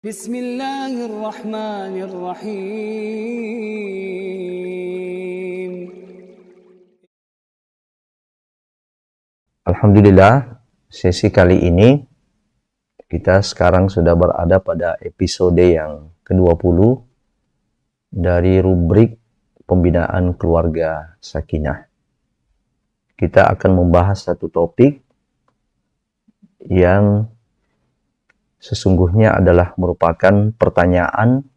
Bismillahirrahmanirrahim. Alhamdulillah, sesi kali ini kita sekarang sudah berada pada episode yang ke-20 dari rubrik pembinaan keluarga sakinah. Kita akan membahas satu topik yang sesungguhnya adalah merupakan pertanyaan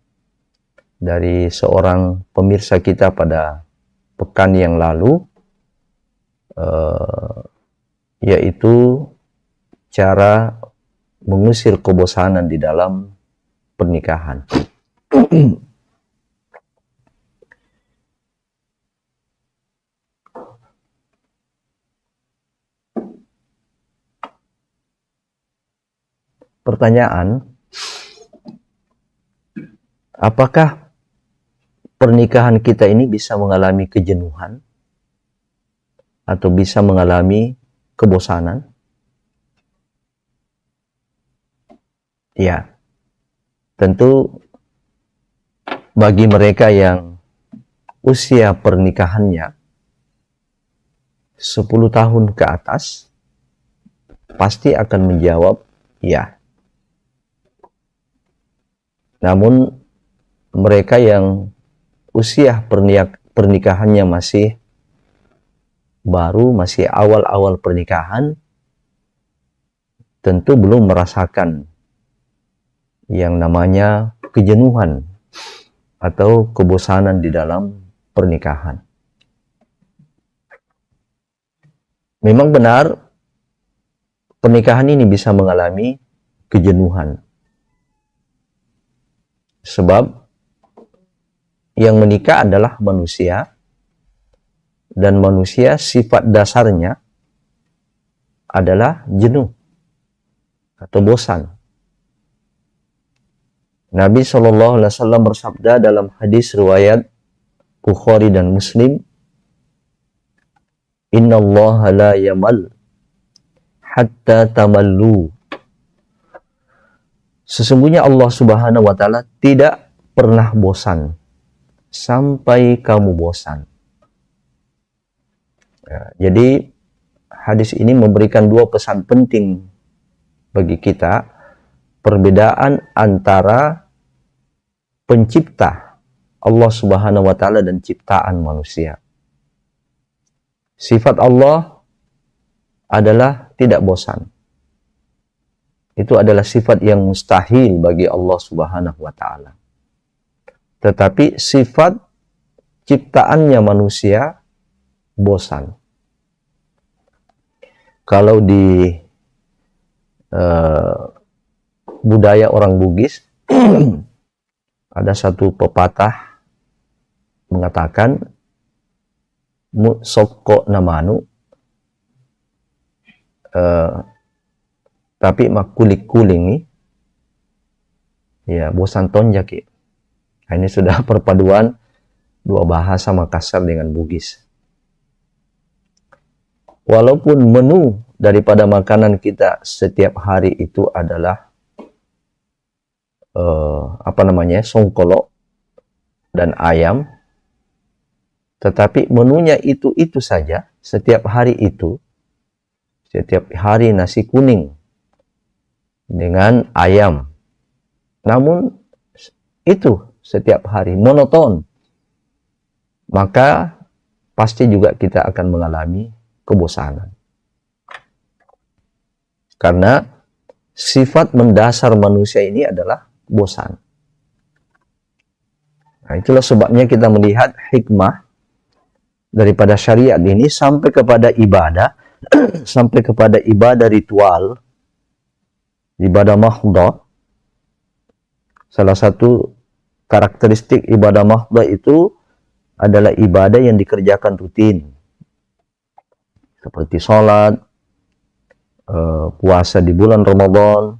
dari seorang pemirsa kita pada pekan yang lalu, yaitu cara mengusir kebosanan di dalam pernikahan. Pertanyaan, apakah pernikahan kita ini bisa mengalami kejenuhan atau bisa mengalami kebosanan? Ya, tentu bagi mereka yang usia pernikahannya 10 tahun ke atas pasti akan menjawab ya. Namun mereka yang usia pernikahannya masih baru, masih awal-awal pernikahan, tentu belum merasakan yang namanya kejenuhan atau kebosanan di dalam pernikahan. Memang benar, pernikahan ini bisa mengalami kejenuhan. Sebab yang menikah adalah manusia, dan manusia sifat dasarnya adalah jenuh atau bosan. Nabi SAW bersabda dalam hadis riwayat Bukhari dan Muslim, "Inna Allah la yamal hatta tamallu." Sesungguhnya Allah Subhanahu wa Ta'ala tidak pernah bosan sampai kamu bosan. Ya, jadi hadis ini memberikan dua pesan penting bagi kita. Perbedaan antara pencipta Allah Subhanahu wa Ta'ala dan ciptaan manusia. Sifat Allah adalah tidak bosan. Itu adalah sifat yang mustahil bagi Allah Subhanahu wa Ta'ala. Tetapi sifat ciptaannya manusia bosan. Kalau di budaya orang Bugis ada satu pepatah mengatakan sokko namanu tapi makulik kuling nih ya bosan tonjaki. Nah, ini sudah perpaduan dua bahasa Makassar dengan Bugis. Walaupun menu daripada makanan kita setiap hari itu adalah songkolo dan ayam, tetapi menunya itu saja setiap hari itu. Setiap hari nasi kuning dengan ayam. Namun itu setiap hari monoton. Maka pasti juga kita akan mengalami kebosanan. Karena sifat mendasar manusia ini adalah bosan. Nah, itulah sebabnya kita melihat hikmah daripada syariat ini sampai kepada ibadah, sampai kepada ibadah ritual, ibadah mahdhah. Salah satu karakteristik ibadah mahdhah itu adalah ibadah yang dikerjakan rutin. Seperti sholat, puasa di bulan Ramadan,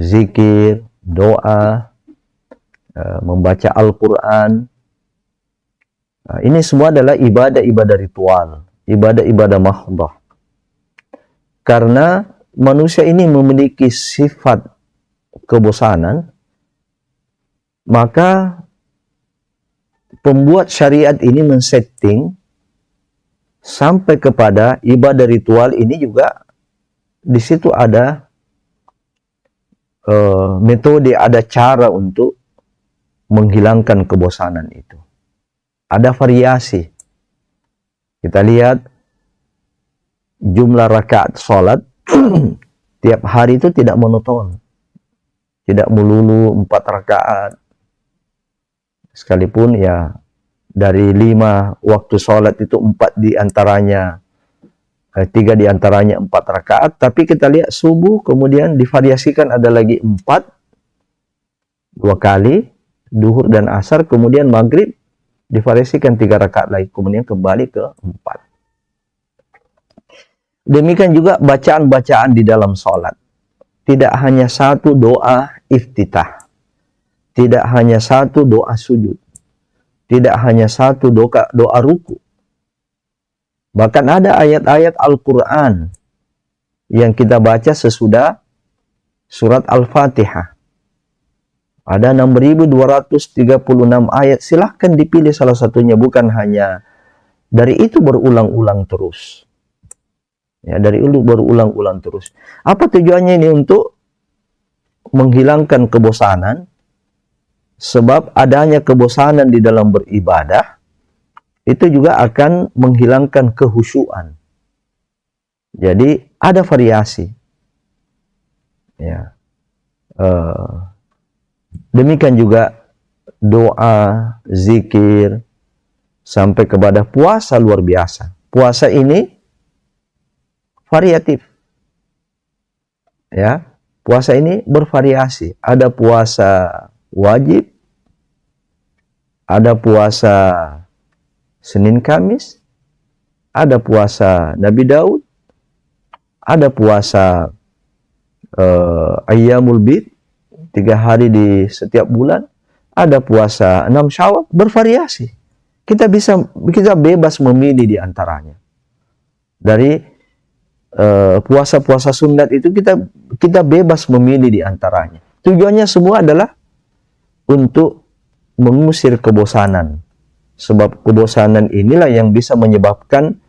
zikir, doa, membaca Al-Quran. Nah, ini semua adalah ibadah-ibadah ritual, ibadah-ibadah mahdhah. Karena manusia ini memiliki sifat kebosanan, maka pembuat syariat ini men-setting sampai kepada ibadah ritual ini juga di situ ada metode, ada cara untuk menghilangkan kebosanan itu. Ada variasi. Kita lihat jumlah rakaat sholat tiap hari itu tidak monoton. Tidak melulu 4 rakaat. Sekalipun ya dari 5 waktu sholat itu 4 diantaranya, 3 diantaranya 4 rakaat. Tapi kita lihat subuh kemudian divariasikan ada lagi 4, 2 kali, duhur dan asar, kemudian maghrib divariasikan 3 rakaat lagi, kemudian kembali ke 4. Demikian juga bacaan-bacaan di dalam sholat. Tidak hanya satu doa iftitah. Tidak hanya satu doa sujud. Tidak hanya satu doa ruku. Bahkan ada ayat-ayat Al-Quran yang kita baca sesudah surat Al-Fatihah. Ada 6.236 ayat. Silahkan dipilih salah satunya. Bukan hanya dari itu berulang-ulang terus. Ya, dari itu berulang-ulang terus. Apa tujuannya ini? Untuk menghilangkan kebosanan. Sebab adanya kebosanan di dalam beribadah itu juga akan menghilangkan kehusyuan. Jadi ada variasi. Ya. Demikian juga doa, zikir, sampai kepada puasa luar biasa. Puasa ini variatif. Ya, puasa ini bervariasi. Ada puasa wajib, ada puasa Senin Kamis, ada puasa Nabi Daud, ada puasa Ayyamul Bid, 3 hari di setiap bulan, ada puasa 6 Syawal, bervariasi. Kita bebas memilih di antaranya. Dari puasa-puasa sunat itu kita bebas memilih di antaranya. Tujuannya semua adalah untuk mengusir kebosanan. Sebab kebosanan inilah yang bisa menyebabkan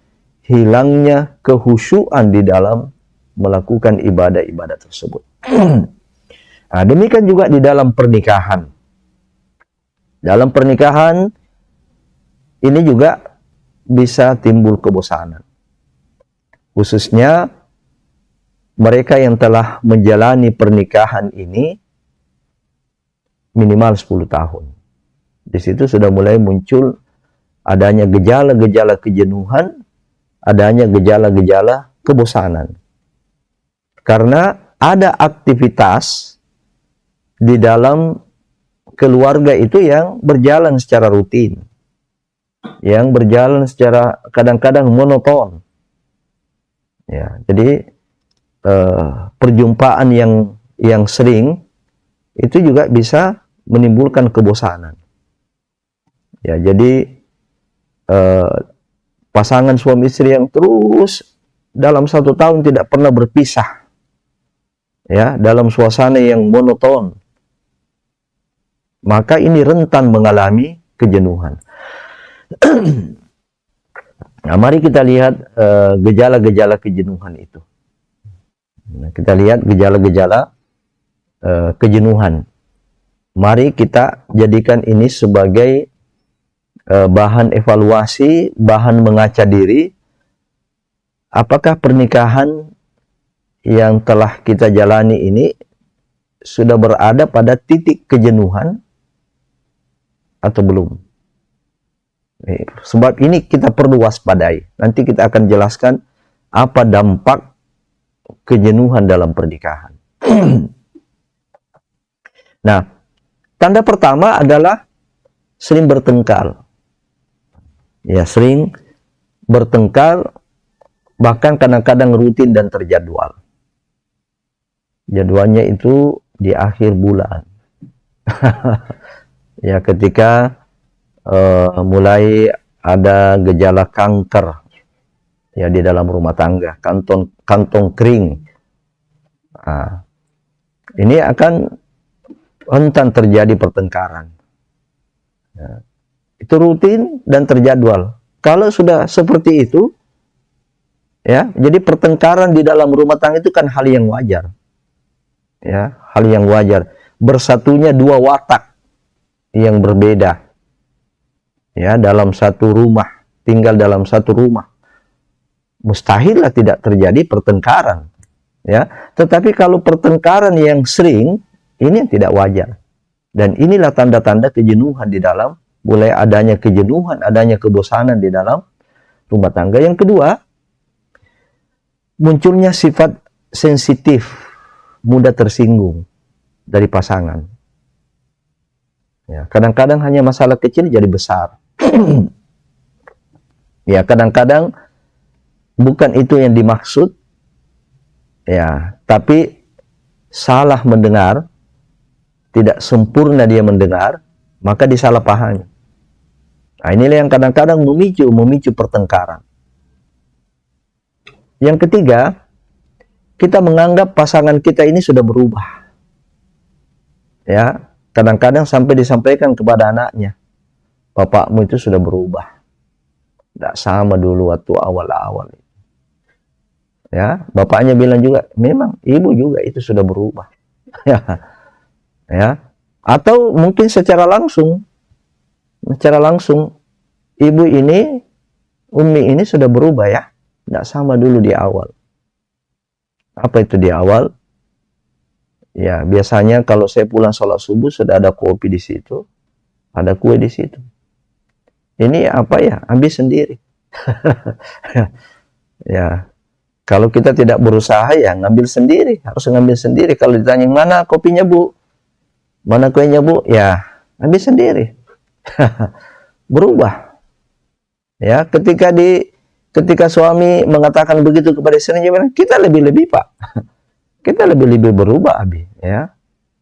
hilangnya kehusyuan di dalam melakukan ibadah-ibadah tersebut. Nah, demikian juga di dalam pernikahan. Dalam pernikahan ini juga bisa timbul kebosanan. Khususnya mereka yang telah menjalani pernikahan ini minimal 10 tahun. Di situ sudah mulai muncul adanya gejala-gejala kejenuhan, adanya gejala-gejala kebosanan. Karena ada aktivitas di dalam keluarga itu yang berjalan secara rutin. Yang berjalan secara kadang-kadang monoton. Ya, jadi perjumpaan yang sering itu juga bisa menimbulkan kebosanan. Ya, jadi pasangan suami istri yang terus dalam 1 tahun tidak pernah berpisah, ya, dalam suasana yang monoton, maka ini rentan mengalami kejenuhan. Nah, mari kita lihat gejala-gejala kejenuhan itu. Nah, kita lihat gejala-gejala kejenuhan. Mari kita jadikan ini sebagai bahan evaluasi, bahan mengaca diri. Apakah pernikahan yang telah kita jalani ini sudah berada pada titik kejenuhan atau belum? Sebab ini kita perlu waspadai. Nanti kita akan jelaskan apa dampak kejenuhan dalam pernikahan. Nah, tanda pertama adalah sering bertengkar. Ya, sering bertengkar, bahkan kadang-kadang rutin dan terjadwal. Jadwalnya itu di akhir bulan. Ya, ketika mulai ada gejala kanker ya di dalam rumah tangga, kantong kering. Nah, ini akan rentan terjadi pertengkaran. Ya, itu rutin dan terjadwal. Kalau sudah seperti itu, ya, jadi pertengkaran di dalam rumah tangga itu kan hal yang wajar. Ya, hal yang wajar. Bersatunya dua watak yang berbeda. Ya, dalam satu rumah, tinggal dalam satu rumah. Mustahillah tidak terjadi pertengkaran. Ya, tetapi kalau pertengkaran yang sering, ini yang tidak wajar. Dan inilah tanda-tanda kejenuhan di dalam, mulai adanya kejenuhan, adanya kebosanan di dalam rumah tangga. Yang kedua, munculnya sifat sensitif, mudah tersinggung dari pasangan. Ya, kadang-kadang hanya masalah kecil jadi besar. Ya, kadang-kadang bukan itu yang dimaksud, ya, tapi salah mendengar, tidak sempurna dia mendengar, maka disalahpahami. Nah, inilah yang kadang-kadang memicu pertengkaran. Yang ketiga, kita menganggap pasangan kita ini sudah berubah. Ya, kadang-kadang sampai disampaikan kepada anaknya, bapakmu itu sudah berubah. Tidak sama dulu waktu awal-awal. Ya, bapaknya bilang juga, memang ibu juga itu sudah berubah. Ya, atau mungkin secara langsung, ibu ini, Umi ini sudah berubah ya, tidak sama dulu di awal. Apa itu di awal? Ya, biasanya kalau saya pulang sholat subuh sudah ada kopi di situ, ada kue di situ. Ini apa ya? Habis sendiri. Ya, kalau kita tidak berusaha ya ngambil sendiri, harus ngambil sendiri. Kalau ditanya mana kopinya bu, mana kuenya bu, ya habis sendiri. Berubah. Ya, ketika suami mengatakan begitu kepada istrinya, kita lebih-lebih pak, kita lebih-lebih berubah abi. Ya,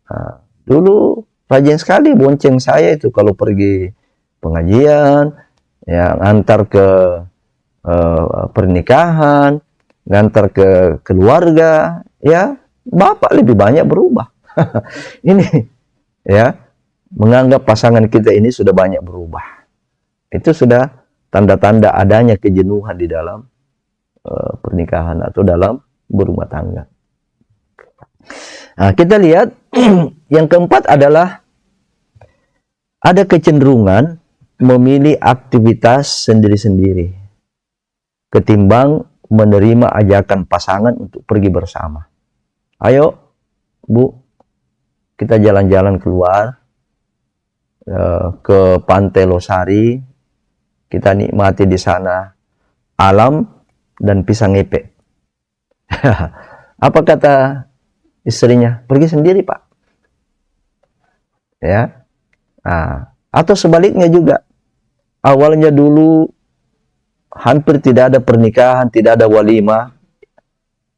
nah, dulu rajin sekali bonceng saya itu kalau pergi pengajian, ya antar ke pernikahan, ngantar ke keluarga, ya bapak lebih banyak berubah. Ini ya, menganggap pasangan kita ini sudah banyak berubah. Itu sudah tanda-tanda adanya kejenuhan di dalam pernikahan atau dalam berumah tangga. Nah, kita lihat yang keempat adalah ada kecenderungan memilih aktivitas sendiri-sendiri ketimbang menerima ajakan pasangan untuk pergi bersama. Ayo, Bu, kita jalan-jalan keluar ke Pantai Losari, kita nikmati di sana alam dan pisang epe. Apa kata istrinya? Pergi sendiri, Pak. Ya. Nah, atau sebaliknya juga. Awalnya dulu hampir tidak ada pernikahan, tidak ada walimah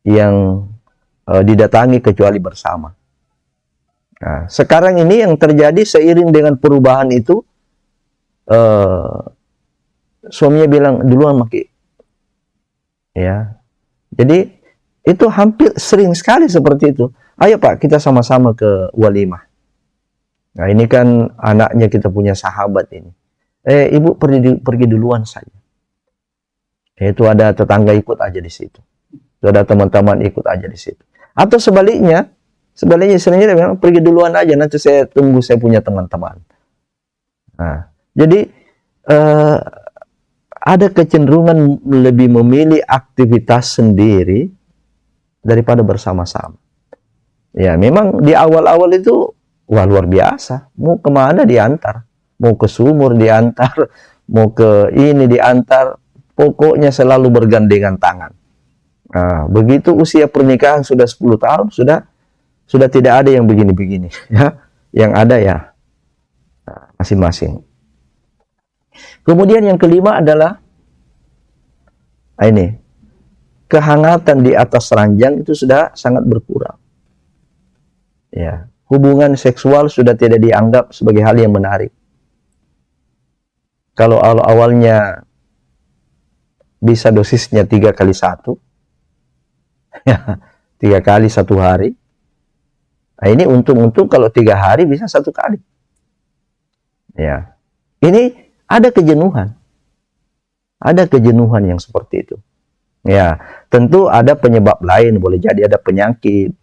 yang didatangi kecuali bersama. Nah, sekarang ini yang terjadi seiring dengan perubahan itu, suaminya bilang duluan maki. Ya, jadi itu hampir sering sekali seperti itu. Ayo Pak, kita sama-sama ke walimah. Nah, ini kan anaknya kita punya sahabat ini. Ibu pergi duluan saja. Itu ada tetangga ikut aja di situ. Itu ada teman-teman ikut aja di situ. Atau sebaliknya istrinya dia bilang pergi duluan aja, nanti saya tunggu saya punya teman-teman. Nah, jadi ada kecenderungan lebih memilih aktivitas sendiri daripada bersama-sama. Ya, memang di awal-awal itu wah luar biasa. Mau kemana diantar, mau ke sumur diantar, mau ke ini diantar, pokoknya selalu bergandengan tangan. Nah, begitu usia pernikahan sudah 10 tahun, sudah tidak ada yang begini-begini, ya. Yang ada ya masing-masing. Kemudian yang kelima adalah ini, kehangatan di atas ranjang itu sudah sangat berkurang. Ya, hubungan seksual sudah tidak dianggap sebagai hal yang menarik. Kalau awalnya bisa dosisnya 3 kali 1, ya, 3 kali 1 hari, Nah, ini untung-untung kalau 3 hari bisa 1 kali. Ya, ini ada kejenuhan. Ada kejenuhan yang seperti itu. Ya, tentu ada penyebab lain. Boleh jadi ada penyakit.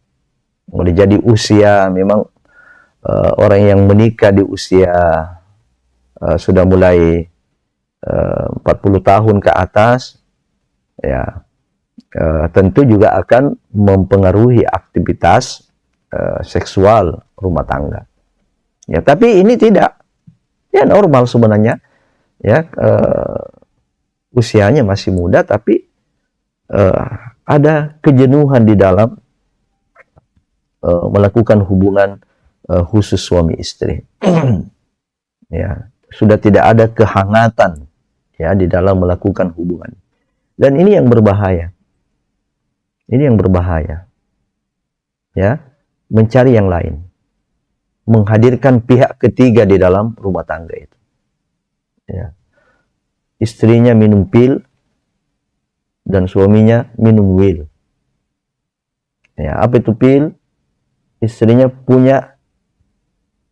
Boleh jadi usia. Memang orang yang menikah di usia sudah mulai 40 tahun ke atas, ya, tentu juga akan mempengaruhi aktivitas seksual rumah tangga. Ya, tapi ini tidak. Ya, normal sebenarnya. Ya, usianya masih muda, tapi ada kejenuhan di dalam melakukan hubungan khusus suami istri. Ya, sudah tidak ada kehangatan ya di dalam melakukan hubungan. Dan ini yang berbahaya. Ini yang berbahaya. Ya, mencari yang lain. Menghadirkan pihak ketiga di dalam rumah tangga itu. Ya. Istrinya minum pil dan suaminya minum wil. Ya, apa itu pil? Istrinya punya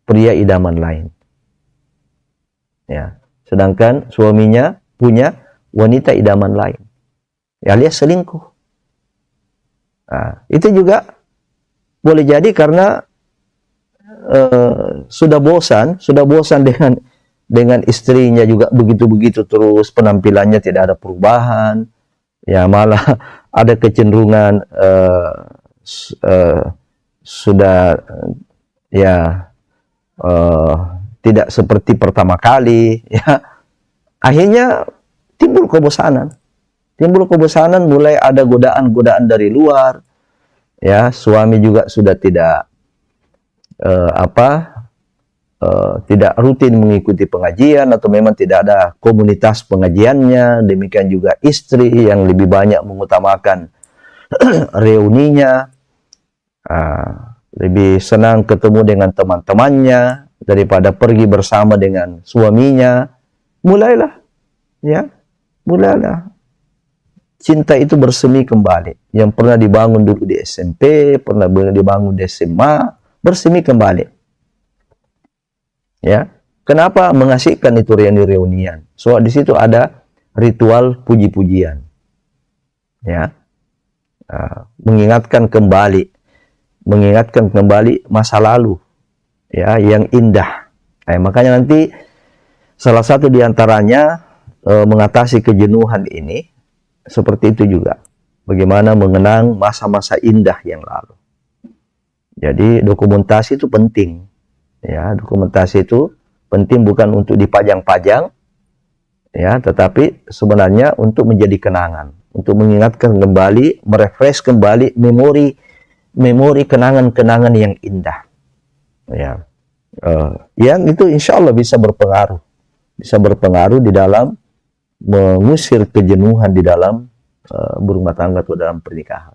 pria idaman lain. Ya, sedangkan suaminya punya wanita idaman lain. Ya, alias selingkuh. Nah, itu juga boleh jadi karena sudah bosan dengan istrinya juga begitu-begitu terus, penampilannya tidak ada perubahan. Ya, malah ada kecenderungan sudah ya tidak seperti pertama kali, ya. Akhirnya timbul kebosanan, mulai ada godaan-godaan dari luar, ya. Suami juga sudah tidak tidak rutin mengikuti pengajian atau memang tidak ada komunitas pengajiannya. Demikian juga istri yang lebih banyak mengutamakan reuninya, lebih senang ketemu dengan teman-temannya daripada pergi bersama dengan suaminya. Mulailah cinta itu bersemi kembali. Yang pernah dibangun dulu di SMP, pernah dibangun di SMA, bersemi kembali. Ya, kenapa mengasihkan itu reuni-reunian? So di situ ada ritual puji-pujian. Ya, mengingatkan kembali masa lalu, ya, yang indah. Nah, makanya nanti salah satu diantaranya mengatasi kejenuhan ini seperti itu juga. Bagaimana mengenang masa-masa indah yang lalu. Jadi dokumentasi itu penting. Ya, dokumentasi itu penting bukan untuk dipajang-pajang, ya, tetapi sebenarnya untuk menjadi kenangan, untuk mengingatkan kembali, merefresh kembali memori kenangan-kenangan yang indah, ya, yang itu insya Allah bisa berpengaruh di dalam mengusir kejenuhan di dalam berumah tangga atau dalam pernikahan.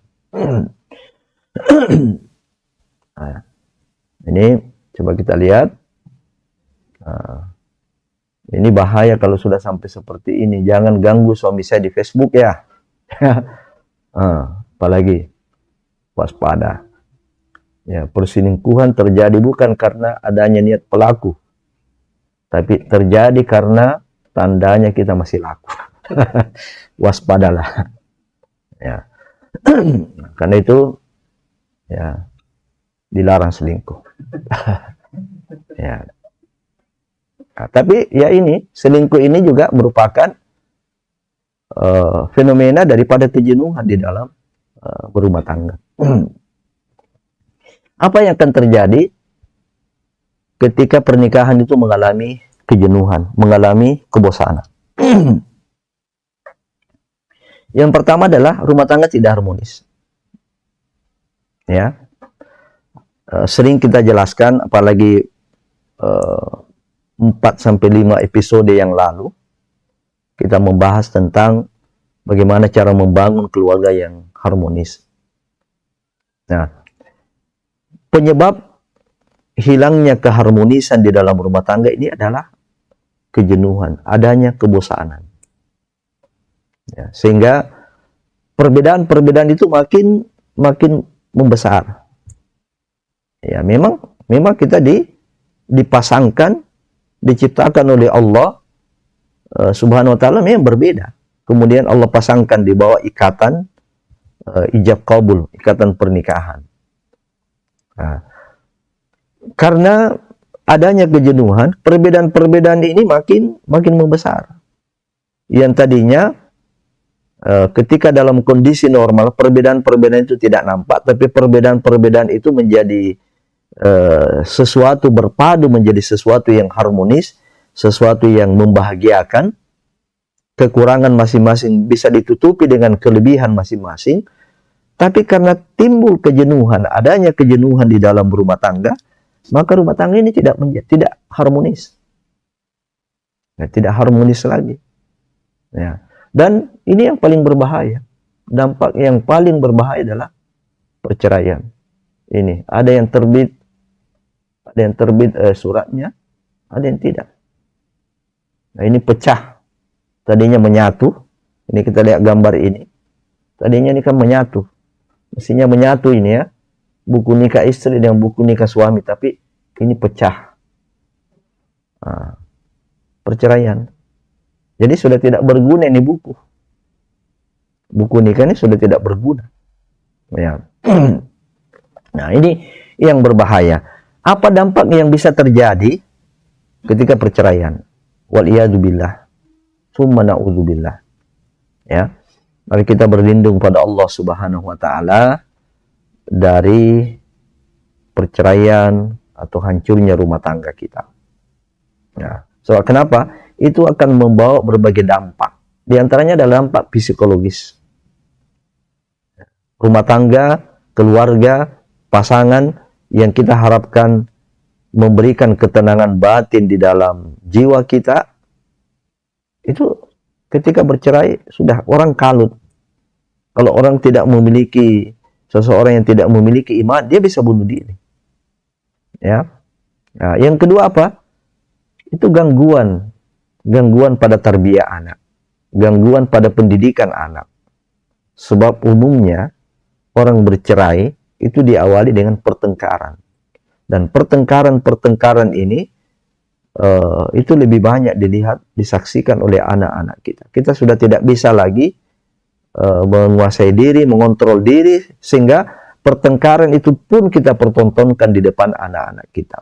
Nah, ini coba kita lihat. Ini bahaya kalau sudah sampai seperti ini. Jangan ganggu suami saya di Facebook, ya. Apalagi waspada. Ya, perselingkuhan terjadi bukan karena adanya niat pelaku, tapi terjadi karena tandanya kita masih laku. Waspadalah. Ya. Karena itu, ya, dilarang selingkuh. Ya. Nah, tapi ya ini selingkuh ini juga merupakan fenomena daripada kejenuhan di dalam berumah tangga. Apa yang akan terjadi ketika pernikahan itu mengalami kejenuhan, mengalami kebosanan? Yang pertama adalah rumah tangga tidak harmonis. Ya, sering kita jelaskan, apalagi 4-5 episode yang lalu kita membahas tentang bagaimana cara membangun keluarga yang harmonis. Nah, penyebab hilangnya keharmonisan di dalam rumah tangga ini adalah kejenuhan, adanya kebosanan. Ya, sehingga perbedaan-perbedaan itu makin membesar. Ya, memang kita dipasangkan, diciptakan oleh Allah Subhanahu wa taala memang berbeda. Kemudian Allah pasangkan di bawah ikatan ijab qabul, ikatan pernikahan. Nah, karena adanya kejenuhan, perbedaan-perbedaan ini makin membesar. Yang tadinya ketika dalam kondisi normal, perbedaan-perbedaan itu tidak nampak, tapi perbedaan-perbedaan itu menjadi sesuatu berpadu, menjadi sesuatu yang harmonis, sesuatu yang membahagiakan. Kekurangan masing-masing bisa ditutupi dengan kelebihan masing-masing. Tapi karena timbul kejenuhan, adanya kejenuhan di dalam rumah tangga, maka rumah tangga ini tidak harmonis. Ya, tidak harmonis lagi. Ya. Dan ini yang paling berbahaya. Dampak yang paling berbahaya adalah perceraian. Ini ada yang terbit suratnya, ada yang tidak. Nah, ini pecah. Tadinya menyatu. Ini kita lihat gambar ini. Tadinya ini kan menyatu. Mestinya menyatu ini ya. Buku nikah istri dan buku nikah suami. Tapi ini pecah. Nah, perceraian. Jadi sudah tidak berguna ini buku. Buku nikah ini sudah tidak berguna. Ya. Nah, ini yang berbahaya. Apa dampak yang bisa terjadi ketika perceraian? Waliyadzubillah. Summa na'udzubillah. Ya. Mari kita berlindung pada Allah Subhanahu wa taala dari perceraian atau hancurnya rumah tangga kita. Nah, so kenapa? Itu akan membawa berbagai dampak. Di antaranya adalah dampak psikologis. Rumah tangga, keluarga, pasangan yang kita harapkan memberikan ketenangan batin di dalam jiwa kita, itu ketika bercerai sudah orang kalut. Kalau orang tidak memiliki, seseorang yang tidak memiliki iman, dia bisa bunuh diri. Ya. Nah, yang kedua apa? Itu gangguan pada tarbiyah anak, gangguan pada pendidikan anak. Sebab umumnya orang bercerai itu diawali dengan pertengkaran. Dan pertengkaran ini itu lebih banyak disaksikan oleh anak-anak kita. Kita sudah tidak bisa lagi menguasai diri, mengontrol diri, sehingga pertengkaran itu pun kita pertontonkan di depan anak-anak kita.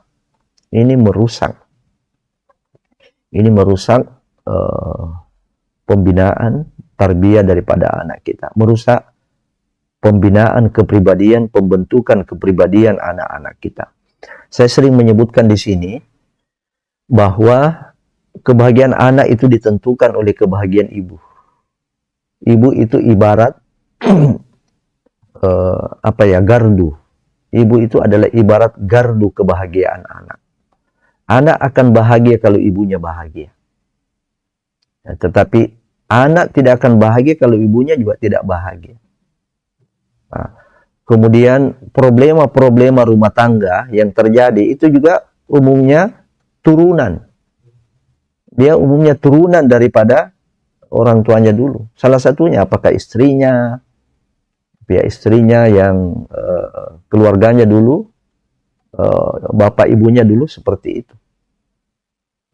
Ini merusak pembinaan tarbiyah daripada anak kita, merusak pembinaan kepribadian, pembentukan kepribadian anak-anak kita. Saya sering menyebutkan di sini bahwa kebahagiaan anak itu ditentukan oleh kebahagiaan ibu. Ibu itu ibarat gardu. Ibu itu adalah ibarat gardu kebahagiaan anak. Anak akan bahagia kalau ibunya bahagia. Ya, tetapi anak tidak akan bahagia kalau ibunya juga tidak bahagia. Nah, kemudian problema-problema rumah tangga yang terjadi itu juga umumnya turunan. Dia umumnya turunan daripada orang tuanya dulu. Salah satunya apakah pihak istrinya yang keluarganya dulu, bapak ibunya dulu seperti itu.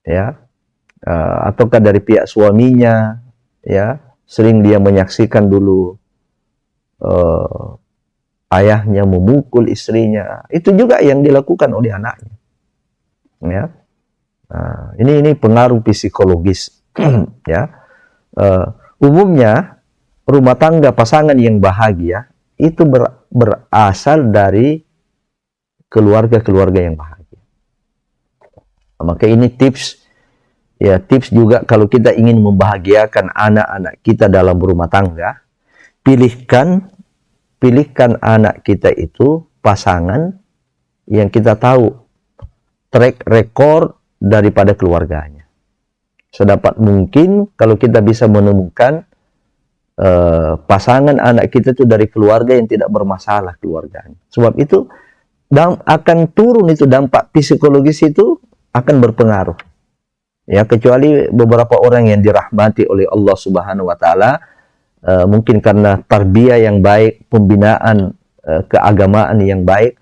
Ya. Ataukah dari pihak suaminya, ya, sering dia menyaksikan dulu ayahnya memukul istrinya. Itu juga yang dilakukan oleh anaknya. Ya. Nah, ini pengaruh psikologis. Ya. Umumnya rumah tangga pasangan yang bahagia itu berasal dari keluarga-keluarga yang bahagia. Maka ini tips juga kalau kita ingin membahagiakan anak-anak kita dalam rumah tangga, pilihkan anak kita itu pasangan yang kita tahu track record daripada keluarganya. Sedapat mungkin kalau kita bisa menemukan pasangan anak kita itu dari keluarga yang tidak bermasalah keluarganya. Sebab itu akan turun itu dampak psikologis itu akan berpengaruh. Ya, kecuali beberapa orang yang dirahmati oleh Allah Subhanahu wa taala, mungkin karena tarbiyah yang baik, pembinaan keagamaan yang baik,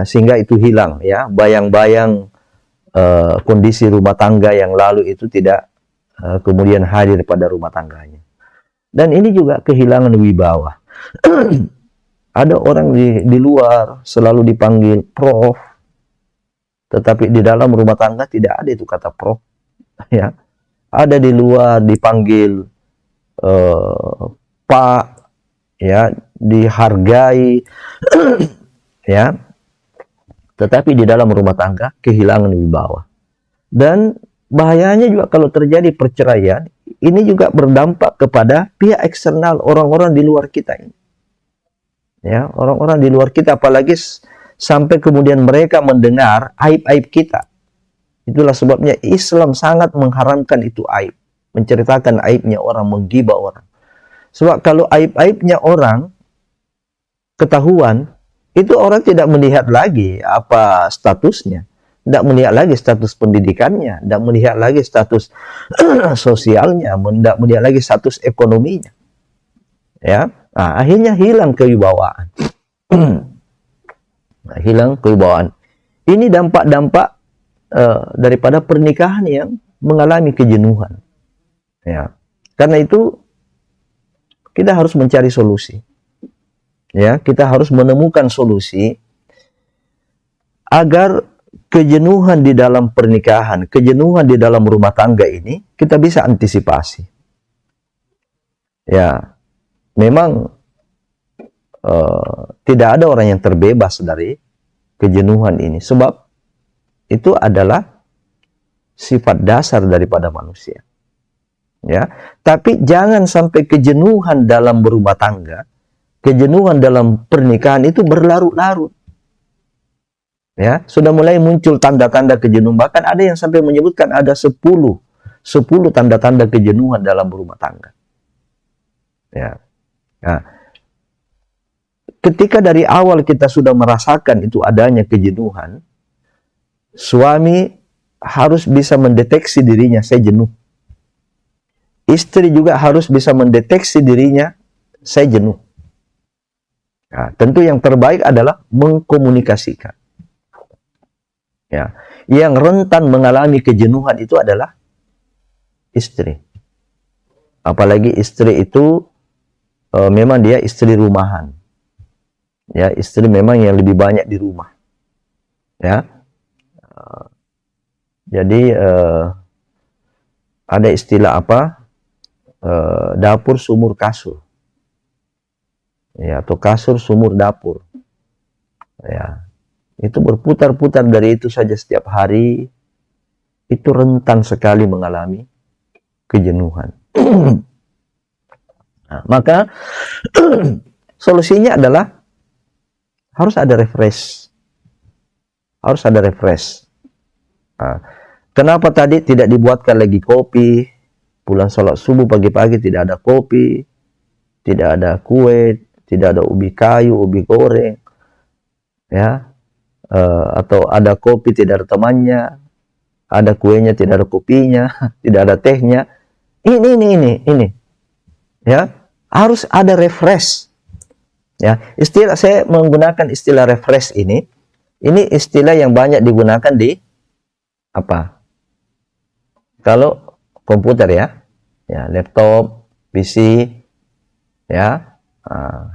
sehingga itu hilang, ya, bayang-bayang kondisi rumah tangga yang lalu itu tidak kemudian hadir pada rumah tangganya. Dan ini juga kehilangan wibawa. Ada orang di luar selalu dipanggil prof, tetapi di dalam rumah tangga tidak ada itu kata prof. Ya, ada di luar dipanggil Pak, ya, dihargai, ya, tetapi di dalam rumah tangga kehilangan wibawa. Dan bahayanya juga kalau terjadi perceraian, ini juga berdampak kepada pihak eksternal, orang-orang di luar kita ini. Ya, orang-orang di luar kita, apalagi sampai kemudian mereka mendengar aib-aib kita. Itulah sebabnya Islam sangat mengharamkan itu aib, menceritakan aibnya orang, menggibah orang. Sebab kalau aib-aibnya orang ketahuan, itu orang tidak melihat lagi apa statusnya, tidak melihat lagi status pendidikannya, tidak melihat lagi status sosialnya, tidak melihat lagi status ekonominya. Ya, nah, akhirnya hilang kewibawaan. Hilang kewibawaan. Ini dampak-dampak daripada pernikahan yang mengalami kejenuhan. Ya, karena itu kita harus mencari solusi. Ya, kita harus menemukan solusi agar kejenuhan di dalam pernikahan, kejenuhan di dalam rumah tangga ini kita bisa antisipasi. Ya, memang tidak ada orang yang terbebas dari kejenuhan ini, sebab itu adalah sifat dasar daripada manusia. Ya, tapi jangan sampai kejenuhan dalam berumah tangga, kejenuhan dalam pernikahan itu berlarut-larut. Ya, sudah mulai muncul tanda-tanda kejenuhan. Bahkan ada yang sampai menyebutkan ada 10 tanda-tanda kejenuhan dalam berumah tangga. Ya. Nah, ketika dari awal kita sudah merasakan itu adanya kejenuhan, suami harus bisa mendeteksi dirinya, saya jenuh. Istri juga harus bisa mendeteksi dirinya, saya jenuh. Nah, tentu yang terbaik adalah mengkomunikasikan. Ya, yang rentan mengalami kejenuhan itu adalah istri. Apalagi istri itu memang dia istri rumahan. Ya, istri memang yang lebih banyak di rumah. Ya, jadi ada istilah apa? Dapur sumur kasur. Ya, atau kasur sumur dapur. Ya, itu berputar-putar dari itu saja setiap hari, itu rentan sekali mengalami kejenuhan. Nah, maka solusinya adalah harus ada refresh. Harus ada refresh. Nah, kenapa tadi tidak dibuatkan lagi kopi? Pulang sholat subuh pagi-pagi tidak ada kopi, tidak ada kue, tidak ada ubi kayu, ubi goreng, ya, atau ada kopi tidak ada temannya, ada kuenya tidak ada kopinya, tidak ada tehnya. Ini, ya, harus ada refresh. Ya, istilah saya menggunakan istilah refresh ini istilah yang banyak digunakan di apa? Kalau komputer, ya, laptop, PC, ya.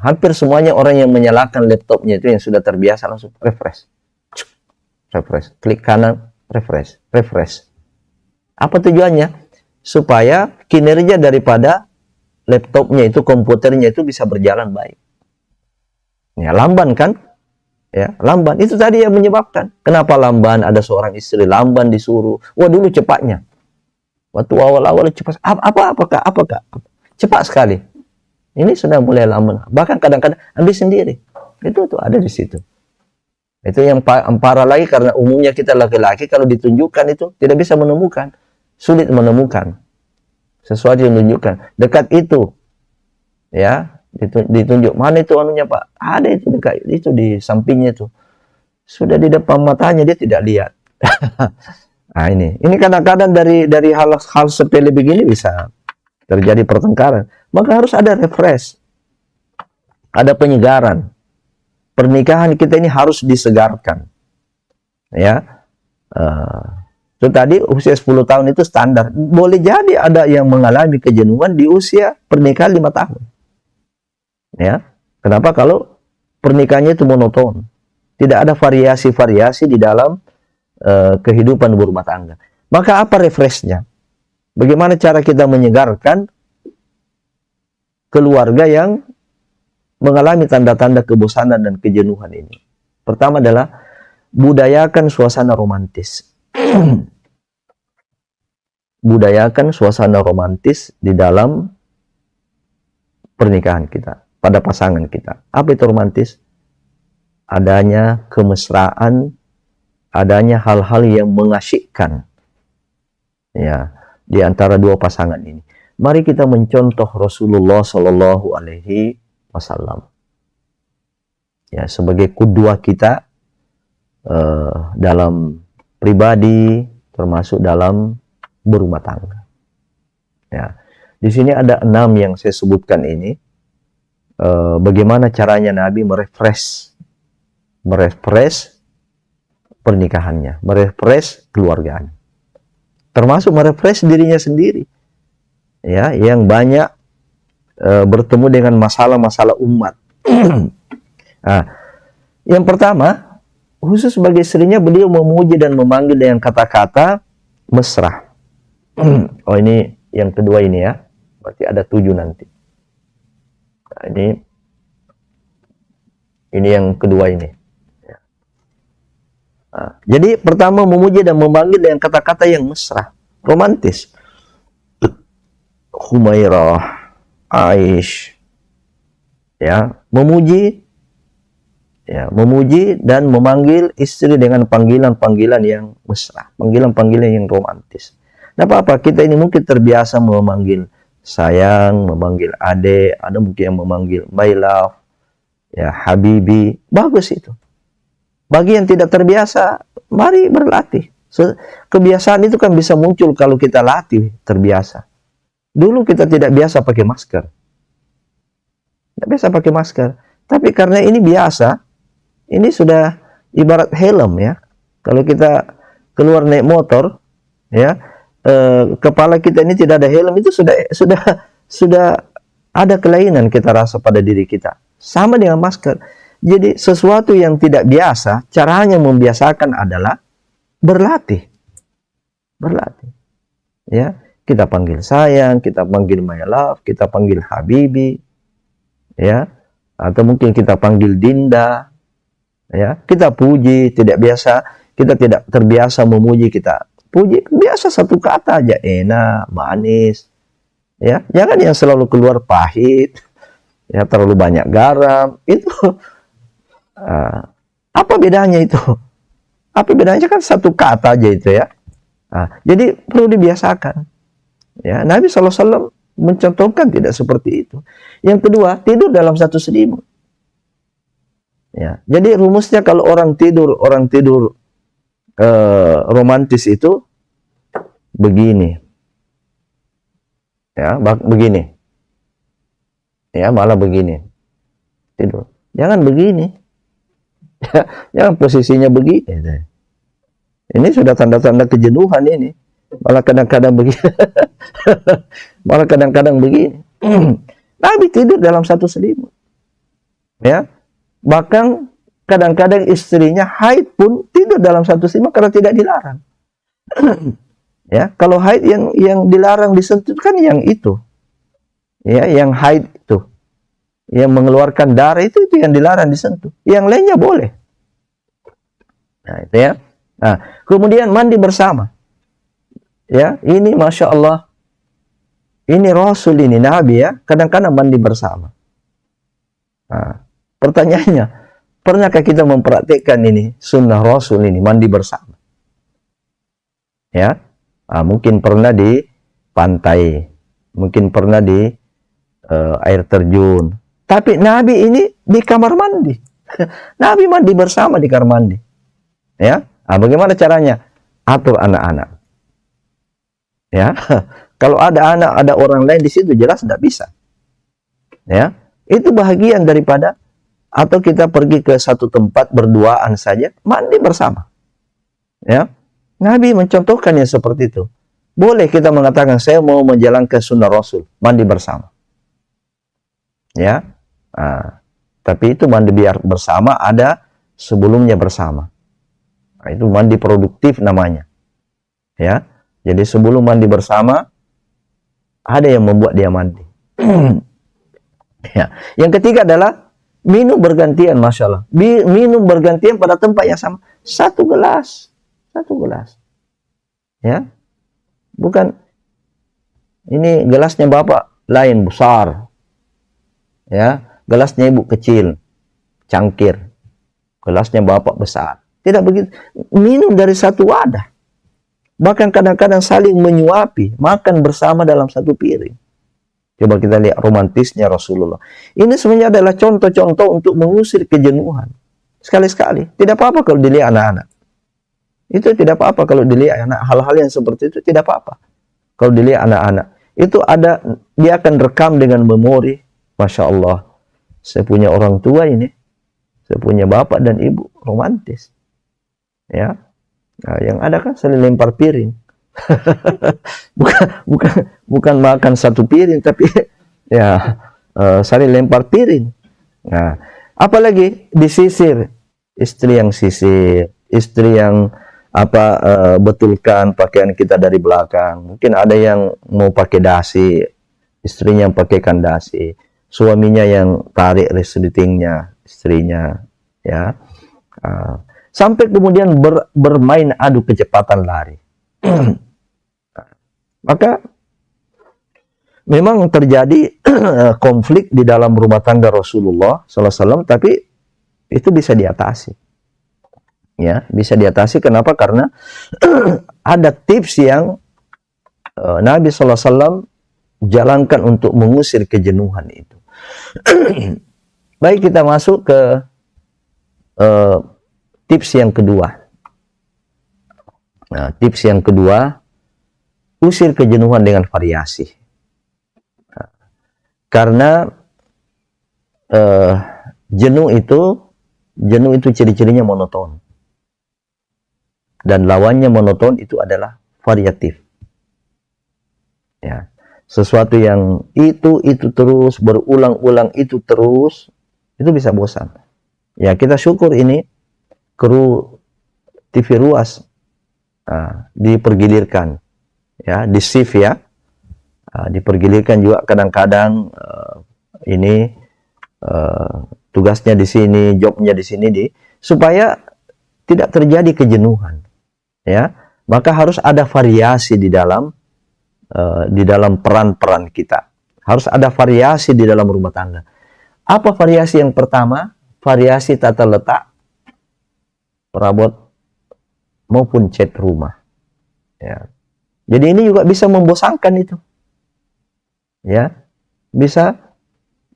Hampir semuanya orang yang menyalakan laptopnya itu yang sudah terbiasa langsung refresh, klik kanan, refresh. Apa tujuannya? Supaya kinerja daripada laptopnya itu, komputernya itu bisa berjalan baik. Ya, lamban kan? Ya, lamban. Itu tadi yang menyebabkan. Kenapa lamban? Ada seorang istri lamban disuruh. Wah, dulu cepatnya. Waktu awal-awal cepat. Apakah? Cepat sekali. Ini sudah mulai lamban. Bahkan kadang-kadang ambil sendiri. Itu tuh ada di situ. Itu yang parah lagi karena umumnya kita laki-laki kalau ditunjukkan itu tidak bisa menemukan. Sulit menemukan sesuatu yang menunjukkan. Dekat itu. Ya, ditunjuk. Mana itu anunya, Pak? Ada itu dekat. Itu di sampingnya itu. Sudah di depan matanya dia tidak lihat. Nah, ini kadang-kadang dari hal sepele begini bisa terjadi pertengkaran. Maka harus ada refresh, ada penyegaran. pernikahan kita ini harus disegarkan. Ya, itu tadi usia 10 tahun itu standar. Boleh jadi ada yang mengalami kejenuhan di usia pernikahan 5 tahun. Ya, kenapa? Kalau pernikahannya itu monoton, tidak ada variasi-variasi di dalam kehidupan berumah tangga. Maka apa refreshnya? Bagaimana cara kita menyegarkan keluarga yang mengalami tanda-tanda kebosanan dan kejenuhan ini? Pertama adalah budayakan suasana romantis. Budayakan suasana romantis di dalam pernikahan kita, pada pasangan kita. Apa itu romantis? Adanya kemesraan, adanya hal-hal yang mengasyikkan, ya, di antara dua pasangan ini. Mari kita mencontoh Rasulullah Shallallahu Alaihi Wasallam, ya, sebagai kudua kita dalam pribadi, termasuk dalam berumah tangga. Ya, di sini ada 6 yang saya sebutkan ini. Bagaimana caranya Nabi merefresh pernikahannya, merefresh keluarganya, termasuk merefresh dirinya sendiri. Ya, yang banyak bertemu dengan masalah-masalah umat. Nah, yang pertama, khusus sebagai istrinya, beliau memuji dan memanggil dengan kata-kata mesra. Oh, ini yang kedua ini ya. Berarti ada 7 nanti. Nah, ini yang kedua ini. Nah, jadi pertama memuji dan memanggil dengan kata-kata yang mesra, romantis. Humairah, Aish, ya, memuji dan memanggil istri dengan panggilan-panggilan yang mesra, panggilan-panggilan yang romantis. Nah, apa-apa, kita ini mungkin terbiasa memanggil sayang, memanggil ade, ada mungkin yang memanggil my love, ya, habibi, bagus itu. Bagi yang tidak terbiasa, mari berlatih. Kebiasaan itu kan bisa muncul kalau kita latih terbiasa. Dulu kita tidak biasa pakai masker, tidak biasa pakai masker, tapi karena ini biasa, ini sudah ibarat helm ya. Kalau kita keluar naik motor, ya, kepala kita ini tidak ada helm, itu sudah ada kelainan kita rasa pada diri kita. Sama dengan masker. Jadi sesuatu yang tidak biasa, caranya membiasakan adalah berlatih. Berlatih. Ya, kita panggil sayang, kita panggil my love, kita panggil habibi, ya, atau mungkin kita panggil dinda, ya, kita puji, tidak biasa, kita tidak terbiasa memuji, kita puji, biasa satu kata aja, enak, manis, ya, jangan yang selalu keluar pahit, ya, terlalu banyak garam, itu, apa bedanya itu? Apa bedanya, kan satu kata aja itu ya. Jadi perlu dibiasakan. Ya, Nabi SAW mencontohkan tidak seperti itu. Yang kedua, tidur dalam satu selimut. Ya, jadi rumusnya kalau orang tidur romantis itu begini. Ya, begini. Ya, malah begini. Tidur. Jangan begini. Ya, jangan posisinya begini. Ini sudah tanda-tanda kejenuhan ini. Malah kadang-kadang begini. Malah kadang-kadang begini. Nabi tidur dalam satu selimut. Ya. Bahkan kadang-kadang istrinya haid pun tidur dalam satu selimut karena tidak dilarang. Ya, kalau haid yang dilarang disentuh kan yang itu. Ya, yang haid itu. Yang mengeluarkan darah itu yang dilarang disentuh. Yang lainnya boleh. Nah, itu ya. Nah, kemudian mandi bersama. Ya, ini Masya Allah, ini Rasul, ini Nabi ya, kadang-kadang mandi bersama. Nah, pertanyaannya, pernahkah kita mempraktikkan ini sunnah Rasul ini, mandi bersama? Ya, mungkin pernah di pantai, mungkin pernah di air terjun, tapi Nabi ini di kamar mandi. Nabi mandi bersama di kamar mandi. Ya, bagaimana caranya? Atur anak-anak. Ya, kalau ada anak, ada orang lain di situ jelas tidak bisa. Ya, itu bahagian daripada atau kita pergi ke satu tempat berduaan saja, mandi bersama. Ya, Nabi mencontohkan yang seperti itu. Boleh kita mengatakan saya mau menjalankan sunnah Rasul, mandi bersama. Ya, tapi itu mandi biar bersama ada sebelumnya bersama. Nah, itu mandi produktif namanya. Ya, jadi sebelum mandi bersama ada yang membuat dia mandi. Ya, yang ketiga adalah minum bergantian, masya Allah. Minum bergantian pada tempat yang sama. Satu gelas. Ya, bukan ini gelasnya bapak lain besar. Ya, gelasnya ibu kecil, cangkir. Gelasnya bapak besar. Tidak begitu. Minum dari satu wadah. Bahkan kadang-kadang saling menyuapi, makan bersama dalam satu piring. Coba kita lihat romantisnya Rasulullah. Ini sebenarnya adalah contoh-contoh untuk mengusir kejenuhan. Sekali-sekali. Tidak apa-apa kalau dilihat anak-anak. Itu tidak apa-apa kalau dilihat anak. Hal-hal yang seperti itu tidak apa-apa. Kalau dilihat anak-anak. Itu ada, dia akan rekam dengan memori. Masya Allah. Saya punya orang tua ini. Saya punya bapak dan ibu. Romantis. Ya. Nah, yang ada kan saling lempar piring. bukan makan satu piring, tapi ya saling lempar piring. Nah, apalagi disisir, istri yang sisir, istri yang betulkan pakaian kita dari belakang. Mungkin ada yang mau pakai dasi, istrinya yang pakaikan dasi, suaminya yang tarik resletingnya, istrinya, ya. Sampai kemudian bermain adu kecepatan lari. Maka memang terjadi konflik di dalam rumah tangga Rasulullah SAW, tapi itu bisa diatasi. Ya, bisa diatasi. Kenapa? Karena ada tips yang Nabi SAW jalankan untuk mengusir kejenuhan itu. Baik, kita masuk ke tips yang kedua. Nah, tips yang kedua, usir kejenuhan dengan variasi. Nah, karena jenuh itu ciri-cirinya monoton. Dan lawannya monoton itu adalah variatif. Ya, sesuatu yang itu terus berulang-ulang itu terus, itu bisa bosan. Ya, kita syukur ini kru TV Ruas dipergilirkan. Ya, di shift ya, dipergilirkan juga kadang-kadang tugasnya di sini, jobnya di sini, supaya tidak terjadi kejenuhan, ya. Maka harus ada variasi di dalam peran-peran kita. Harus ada variasi di dalam rumah tangga. Apa variasi yang pertama? Variasi tata letak, perabot maupun cat rumah. Ya. Jadi ini juga bisa membosankan itu. Ya.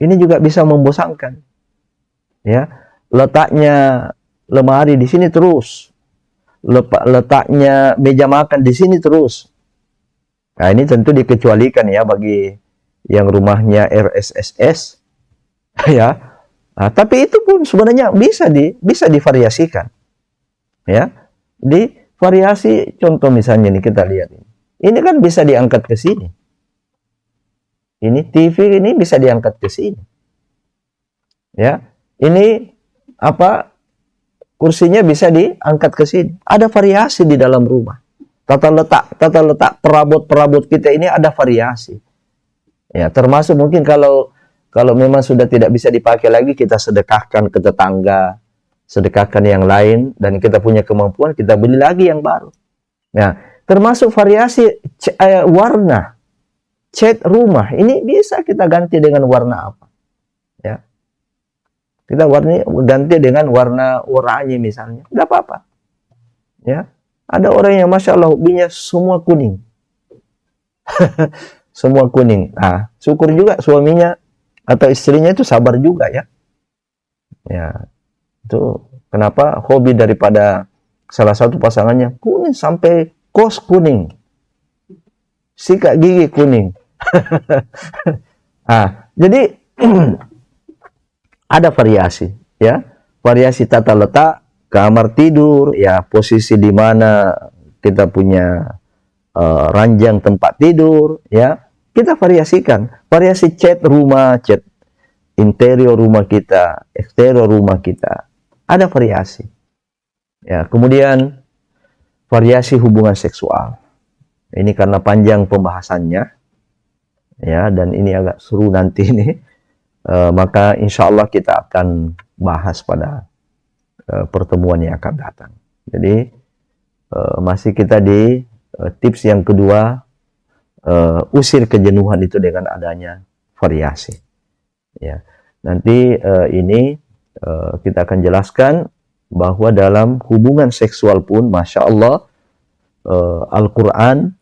Ini juga bisa membosankan. Ya. Letaknya lemari di sini terus. Letaknya meja makan di sini terus. Nah, ini tentu dikecualikan ya bagi yang rumahnya RSSS. Ya. Nah, tapi itu pun sebenarnya bisa divariasikan. Ya. Divariasi, contoh misalnya nih kita lihat ini. Ini kan bisa diangkat ke sini. Ini TV ini bisa diangkat ke sini. Ya. Ini kursinya bisa diangkat ke sini. Ada variasi di dalam rumah. Tata letak perabot-perabot kita ini ada variasi. Ya, termasuk mungkin kalau memang sudah tidak bisa dipakai lagi, kita sedekahkan ke tetangga, sedekahkan yang lain, dan kita punya kemampuan, kita beli lagi yang baru. Nah, termasuk variasi warna, cat rumah. Ini bisa kita ganti dengan warna apa? Ya, kita ganti dengan warna oranye misalnya, tidak apa-apa. Ya, ada orang yang masya Allah hobinya semua kuning, semua kuning. Nah, syukur juga suaminya atau istrinya itu sabar juga ya. Ya, itu kenapa hobi daripada salah satu pasangannya kuning sampai kos kuning, sikat gigi kuning. Nah, jadi ada variasi. ya, variasi tata letak kamar tidur, ya, posisi di mana kita punya ranjang tempat tidur, ya, kita variasikan. Variasi cat rumah, cat interior rumah kita, eksterior rumah kita, ada variasi. Ya, kemudian variasi hubungan seksual. Ini karena panjang pembahasannya, ya, dan ini agak seru nanti ini. Maka insya Allah kita akan bahas pada pertemuan yang akan datang. Jadi masih kita di tips yang kedua, usir kejenuhan itu dengan adanya variasi. Ya, nanti ini kita akan jelaskan bahwa dalam hubungan seksual pun, masya Allah, Al-Quran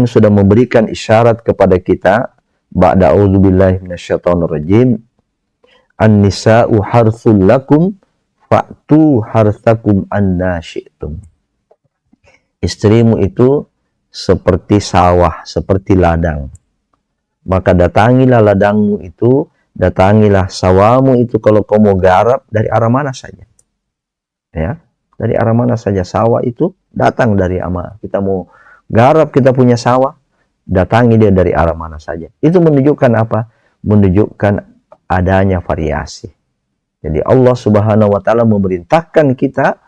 sudah memberikan isyarat kepada kita. Ba'da a'udzubillahi minasyaitonirrajim, an-nisa'u harthul lakum fa'tu harthakum anna syi'tum. Istrimu itu seperti sawah, seperti ladang. Maka datangilah ladangmu itu, datangilah sawahmu itu kalau kau mau garap dari arah mana saja. Ya, dari arah mana saja sawah itu datang dari ama. Kita mau garap, kita punya sawah, datangi dia dari arah mana saja. Itu menunjukkan apa? Menunjukkan adanya variasi. Jadi Allah Subhanahu wa taala memerintahkan kita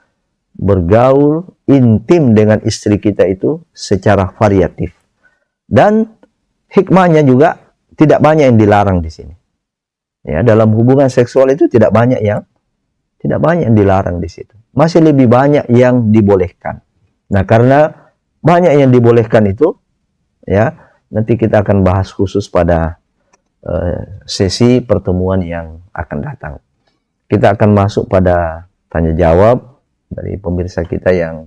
bergaul intim dengan istri kita itu secara variatif. Dan hikmahnya juga tidak banyak yang dilarang di sini. Ya, dalam hubungan seksual itu tidak banyak yang dilarang di situ. Masih lebih banyak yang dibolehkan. Nah, karena banyak yang dibolehkan itu, ya, nanti kita akan bahas khusus pada sesi pertemuan yang akan datang. Kita akan masuk pada tanya jawab dari pemirsa kita yang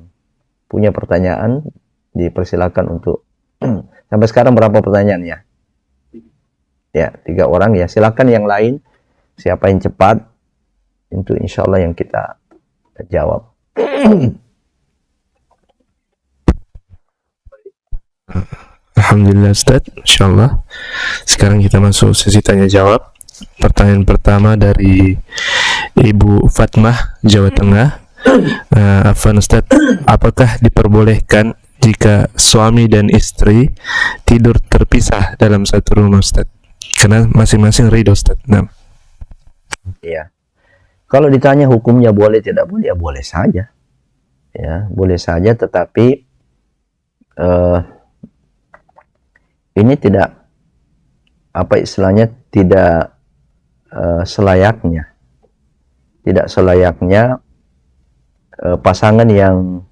punya pertanyaan. Dipersilakan untuk sampai sekarang berapa pertanyaannya? Ya, 3 orang ya. Silakan yang lain, siapa yang cepat itu insya Allah yang kita jawab. Alhamdulillah Ustaz, insyaallah. Sekarang kita masuk sesi tanya jawab. Pertanyaan pertama dari Ibu Fatmah, Jawa Tengah. Afwan Ustaz, apakah diperbolehkan jika suami dan istri tidur terpisah dalam satu rumah Ustaz? Karena masing-masing ridho Ustaz. Nah. Ya. Kalau ditanya hukumnya boleh tidak boleh, ya boleh saja. Ya, boleh saja, tetapi ini tidak, apa istilahnya, tidak selayaknya. Tidak selayaknya pasangan yang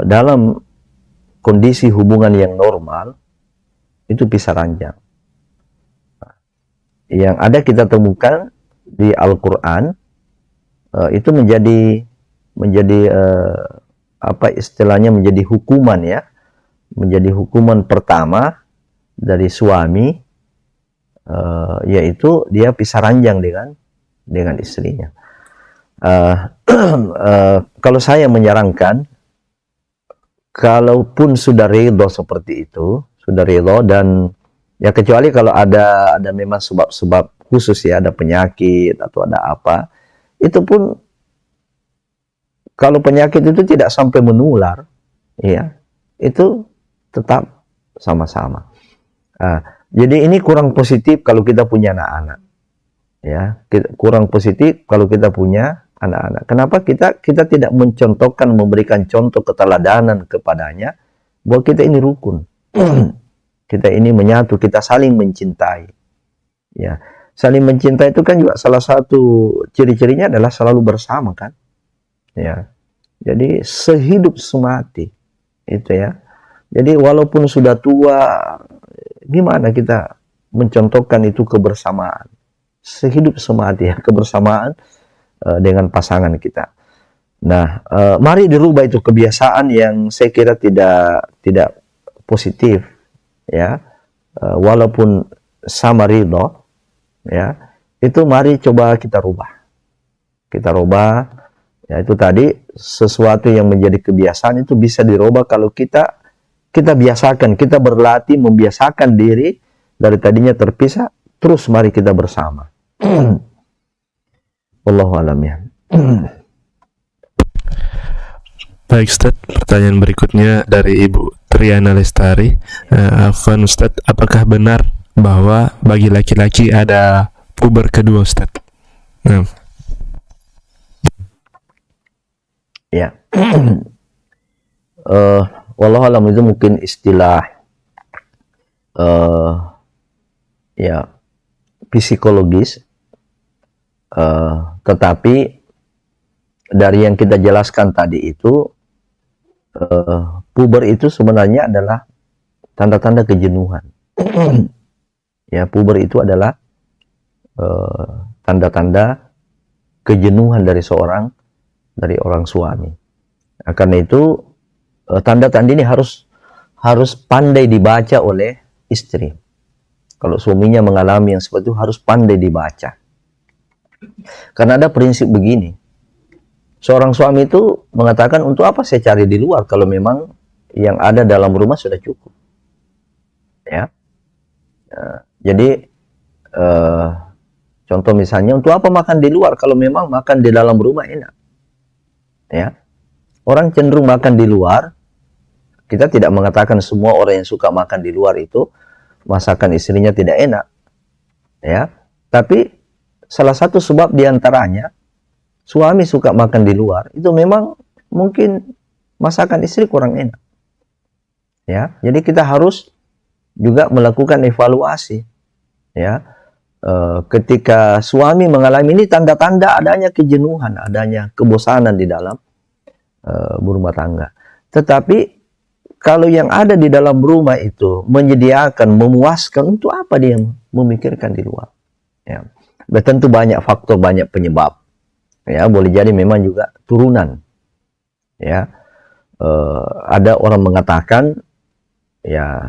dalam kondisi hubungan yang normal itu pisah ranjang. Yang ada kita temukan di Al-Quran itu menjadi apa istilahnya, menjadi hukuman, ya, menjadi hukuman pertama dari suami, yaitu dia pisah ranjang dengan istrinya. Kalau saya menyarankan, kalaupun sudah ridho seperti itu, sudah ridho, dan ya kecuali kalau ada memang sebab-sebab khusus, ya, ada penyakit atau ada apa, itu pun kalau penyakit itu tidak sampai menular, ya, itu tetap sama-sama. Jadi ini kurang positif kalau kita punya anak-anak, ya, kurang positif kalau kita punya anak-anak. Kenapa kita tidak mencontohkan, memberikan contoh keteladanan kepadanya bahwa kita ini rukun, kita ini menyatu, kita saling mencintai. Ya, saling mencintai itu kan juga salah satu ciri-cirinya adalah selalu bersama, kan? Ya, jadi sehidup semati itu, ya. Jadi walaupun sudah tua, gimana kita mencontohkan itu kebersamaan, sehidup semati, ya, kebersamaan dengan pasangan kita. Nah, mari dirubah itu kebiasaan yang saya kira tidak positif, ya, walaupun sama ridho, ya, itu mari coba kita rubah, ya, itu tadi sesuatu yang menjadi kebiasaan itu bisa dirubah kalau kita biasakan, kita berlatih membiasakan diri dari tadinya terpisah, terus mari kita bersama. Wallahu alam ya. Baik Ustaz, pertanyaan berikutnya dari Ibu Triana Lestari. Afwan Ustaz, apakah benar bahwa bagi laki-laki ada puber kedua Ustaz? Nah, Ya. Wallahu alam itu mungkin istilah ya psikologis, tetapi dari yang kita jelaskan tadi itu, puber itu sebenarnya adalah tanda-tanda kejenuhan. Ya, puber itu adalah tanda-tanda kejenuhan dari orang suami. Nah, karena itu tanda-tanda ini harus pandai dibaca oleh istri. Kalau suaminya mengalami yang seperti itu harus pandai dibaca. Karena ada prinsip begini. Seorang suami itu mengatakan, untuk apa saya cari di luar kalau memang yang ada dalam rumah sudah cukup. Ya. Jadi contoh misalnya, untuk apa makan di luar kalau memang makan di dalam rumah enak. Ya. Orang cenderung makan di luar. Kita tidak mengatakan semua orang yang suka makan di luar itu masakan istrinya tidak enak. Ya. Tapi salah satu sebab diantaranya, suami suka makan di luar itu memang mungkin masakan istri kurang enak. Ya. Jadi kita harus juga melakukan evaluasi. Ya. Ketika suami mengalami ini, tanda-tanda adanya kejenuhan, adanya kebosanan di dalam berumah tangga. Tetapi kalau yang ada di dalam rumah itu menyediakan, memuaskan, untuk apa dia memikirkan di luar? Ya. Tentu banyak faktor, banyak penyebab. Ya, boleh jadi memang juga turunan. Ya, ada orang mengatakan, ya,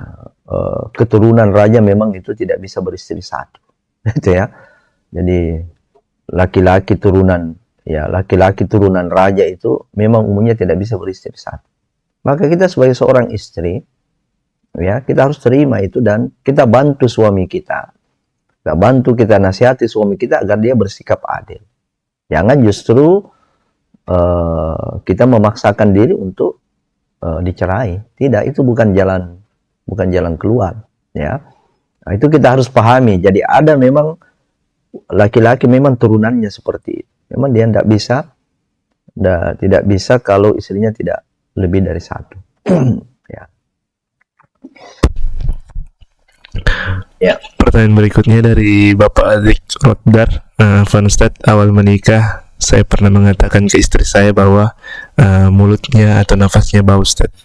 keturunan raja memang itu tidak bisa beristri satu. Gitu ya. Jadi laki-laki turunan raja itu memang umumnya tidak bisa beristri satu. Maka kita sebagai seorang istri, ya, kita harus terima itu dan kita bantu suami kita. Kita nasihati suami kita agar dia bersikap adil. Jangan justru kita memaksakan diri untuk dicerai. Tidak, itu bukan jalan keluar. Ya. Nah, itu kita harus pahami. Jadi ada memang laki-laki memang turunannya seperti itu. Memang dia tidak bisa kalau istrinya tidak lebih dari satu. Ya. Ya. Pertanyaan berikutnya dari Bapak Azik Rodar. Van Ustadz, awal menikah saya pernah mengatakan ke istri saya bahwa mulutnya atau nafasnya bau Ustadz.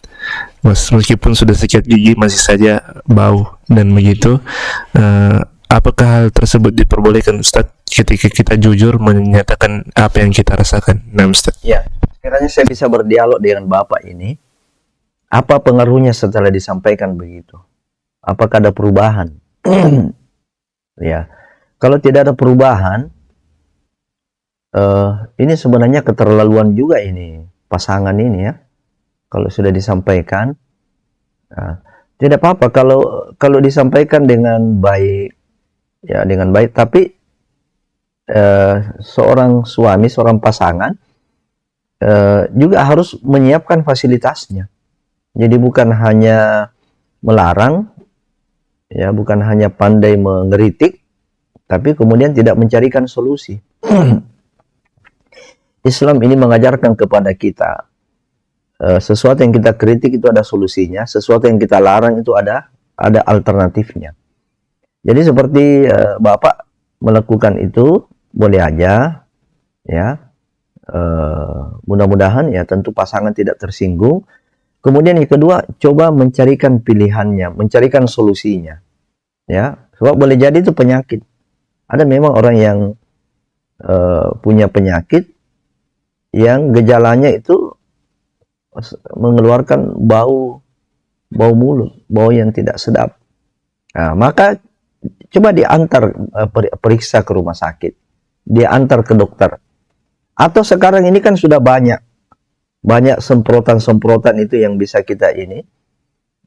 Meskipun sudah sikat gigi masih saja bau dan begitu. Apakah hal tersebut diperbolehkan Ustadz ketika kita jujur menyatakan apa yang kita rasakan? Nah Ustadz. Ya, sekiranya saya bisa berdialog dengan Bapak ini, apa pengaruhnya setelah disampaikan begitu? Apakah ada perubahan? Ya, kalau tidak ada perubahan, ini sebenarnya keterlaluan juga ini pasangan ini ya. Kalau sudah disampaikan, tidak apa-apa kalau disampaikan dengan baik, ya dengan baik. Tapi seorang suami, seorang pasangan juga harus menyiapkan fasilitasnya. Jadi bukan hanya melarang, ya, bukan hanya pandai mengeritik, tapi kemudian tidak mencarikan solusi. Islam ini mengajarkan kepada kita, sesuatu yang kita kritik itu ada solusinya, sesuatu yang kita larang itu ada alternatifnya. Jadi seperti Bapak melakukan itu boleh aja, ya. Mudah-mudahan ya tentu pasangan tidak tersinggung. Kemudian yang kedua, coba mencarikan pilihannya, mencarikan solusinya. Ya, sebab boleh jadi itu penyakit. Ada memang orang yang punya penyakit yang gejalanya itu mengeluarkan bau mulut, bau yang tidak sedap. Nah, maka coba diantar periksa ke rumah sakit, diantar ke dokter. Atau sekarang ini kan sudah banyak semprotan-semprotan itu yang bisa kita ini,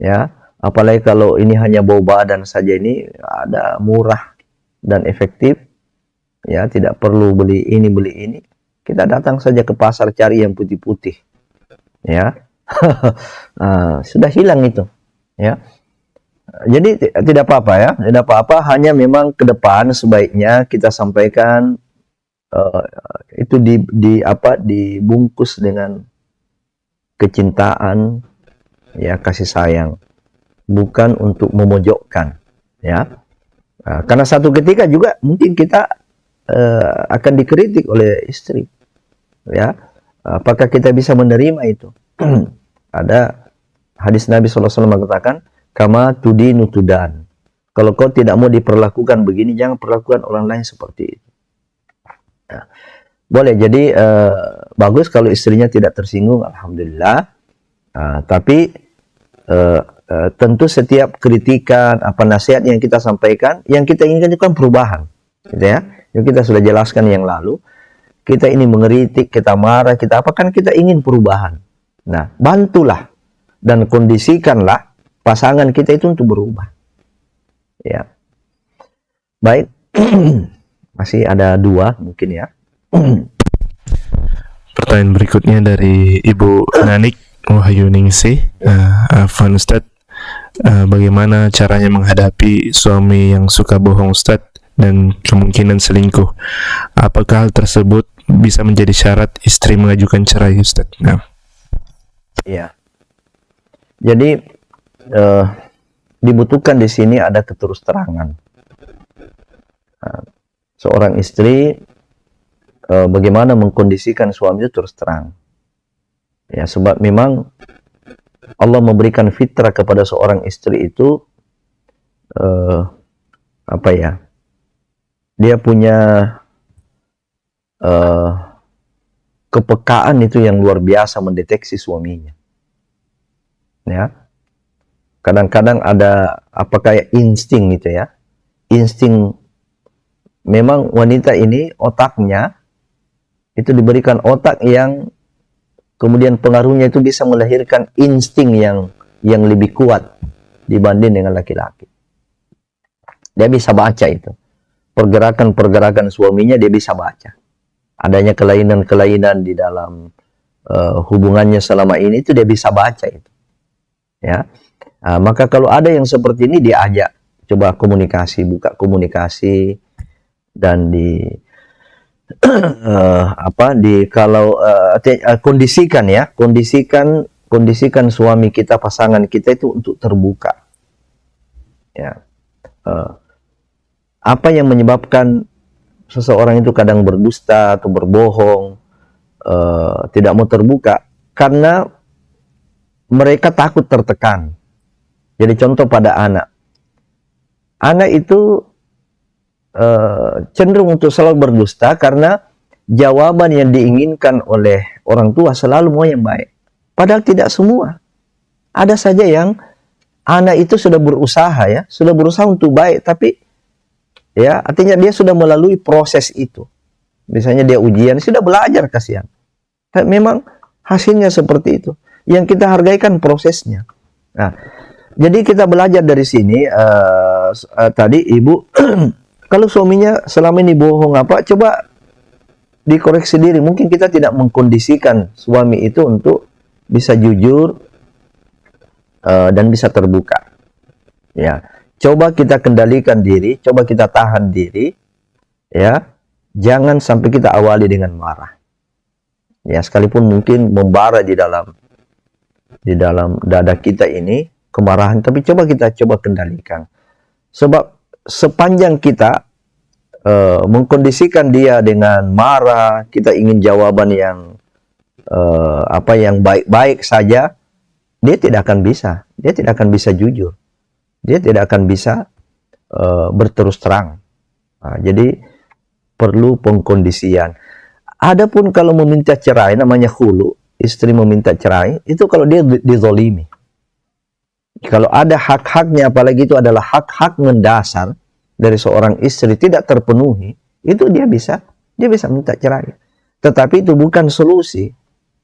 ya. Apalagi kalau ini hanya bau badan saja, ini ada murah dan efektif, ya, tidak perlu beli ini. Kita datang saja ke pasar cari yang putih-putih, ya. Sudah hilang itu, ya. Jadi tidak apa-apa ya, tidak apa-apa. Hanya memang ke depan sebaiknya kita sampaikan itu dibungkus dengan kecintaan, ya, kasih sayang, bukan untuk memojokkan, ya. Karena satu ketika juga mungkin kita akan dikritik oleh istri, ya. Apakah kita bisa menerima itu? Ada hadis Nabi SAW mengatakan, kama tudinu tudan. Kalau kau tidak mau diperlakukan begini, jangan perlakukan orang lain seperti itu. Nah, boleh, jadi bagus kalau istrinya tidak tersinggung, alhamdulillah. Tapi tentu setiap kritikan, nasihat yang kita sampaikan, yang kita inginkan itu kan perubahan, gitu ya. Yang kita sudah jelaskan yang lalu, kita ini mengeritik, kita marah, kita apa, kan kita ingin perubahan. Nah, bantulah dan kondisikanlah pasangan kita itu untuk berubah, ya. Baik. Masih ada 2 mungkin ya. Pertanyaan berikutnya dari Ibu Nanik Wahyu Ningsih. Afwan Ustadz, bagaimana caranya menghadapi suami yang suka bohong Ustadz dan kemungkinan selingkuh? Apakah hal tersebut bisa menjadi syarat istri mengajukan cerai Ustadz? Nah. Iya. Jadi dibutuhkan di sini ada keterus-terangan. Seorang istri bagaimana mengkondisikan suami itu terus terang. Ya, sebab memang Allah memberikan fitrah kepada seorang istri itu dia punya kepekaan itu yang luar biasa mendeteksi suaminya. Ya. Kadang-kadang ada kayak insting gitu ya. Insting, memang wanita ini otaknya itu diberikan otak yang kemudian pengaruhnya itu bisa melahirkan insting yang lebih kuat dibanding dengan laki-laki. Dia bisa baca itu. Pergerakan-pergerakan suaminya dia bisa baca. Adanya kelainan-kelainan di dalam hubungannya selama ini itu dia bisa baca itu. Ya. Maka kalau ada yang seperti ini diajak, coba komunikasi, buka komunikasi, dan kondisikan suami kita, pasangan kita itu untuk terbuka. Ya. Apa yang menyebabkan seseorang itu kadang berdusta atau berbohong, tidak mau terbuka? Karena mereka takut tertekan. Jadi contoh pada anak. Anak itu cenderung untuk selalu berdusta karena jawaban yang diinginkan oleh orang tua selalu mau yang baik. Padahal tidak semua. Ada saja yang anak itu sudah berusaha untuk baik, tapi ya artinya dia sudah melalui proses itu. Misalnya dia ujian, sudah belajar, kasihan. Tapi memang hasilnya seperti itu. Yang kita hargai kan prosesnya. Nah, jadi kita belajar dari sini. Tadi ibu kalau suaminya selama ini bohong coba dikoreksi diri. Mungkin kita tidak mengkondisikan suami itu untuk bisa jujur dan bisa terbuka. Ya, coba kita kendalikan diri, coba kita tahan diri. Ya, jangan sampai kita awali dengan marah. Ya, sekalipun mungkin membara di dalam dada kita ini kemarahan, tapi coba kita kendalikan. Sebab sepanjang kita mengkondisikan dia dengan marah, kita ingin jawaban yang baik-baik saja, dia tidak akan bisa jujur, dia tidak akan bisa berterus terang. Nah, jadi perlu pengkondisian. Adapun kalau meminta cerai, namanya khulu, istri meminta cerai, itu kalau dia dizolimi. Kalau ada hak-haknya, apalagi itu adalah hak-hak mendasar dari seorang istri tidak terpenuhi, itu dia bisa minta cerai. Tetapi itu bukan solusi.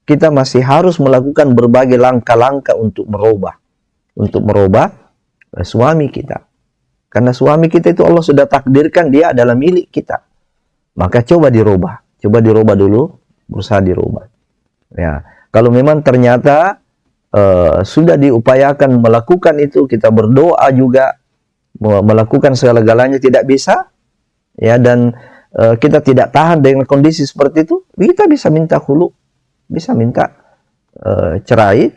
Kita masih harus melakukan berbagai langkah-langkah untuk merubah suami kita. Karena suami kita itu Allah sudah takdirkan dia adalah milik kita. maka coba dirubah dulu, berusaha dirubah. Ya, kalau memang ternyata sudah diupayakan melakukan itu, kita berdoa juga, melakukan segala-galanya tidak bisa, ya, dan kita tidak tahan dengan kondisi seperti itu, kita bisa minta khulu, bisa minta cerai,